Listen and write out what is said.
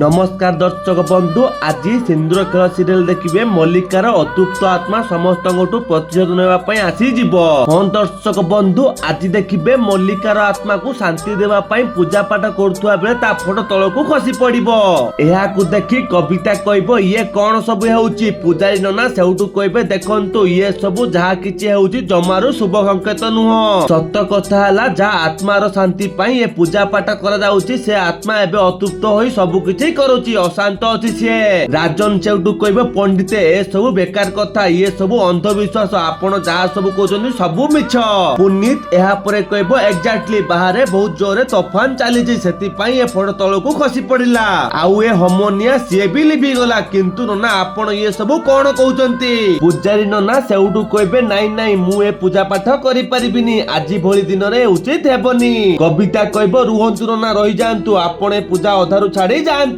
नमस्कार दर्शक बंधु आज सिंदूर खेल सीरियल देखिए मल्लिकार अतृप्त आत्मा समस्त प्रतिशोध नापी आसीज। हाँ दर्शक बंधु आज देखिए मल्लिकार आत्मा को शांति देवाई पूजा पाठ करुवा बेले ता फोटो तल को खसी पड़ो। देखी कविता कह ये कौन सब होची पूजारी नना से कहे देखु ये सब जहाँ कि जमारू शुभ संकेत नुह सत कथा है जहाँ आत्मार शांति ये पूजा पाठ कर आत्मा एवं अतृप्त हो सबकि करुची अशांत अच्छी सी राजन सेठू कहे पंडित ए सब बेकार कथा ये सब अंधविश्वास आपण जहाँ सब कहते सब मिछ। पुनीत यापर कह एक्जाक्टली बाहर बहुत जोरे तोफान चली से फोटो तल को खसी पड़ा आउ ए हमनिया सी भी लिभि गला किंतु नना आपण ये सब कौन कहते पूजारी नना सेठू कहे नाई नाई मु ए पूजा पाठ करि परिबिनी आज भली दिन रे उचित हेबनी। कविता कह रुहंतु नना रही जातु आपण पूजा अधारू छाड़ी जातुनी।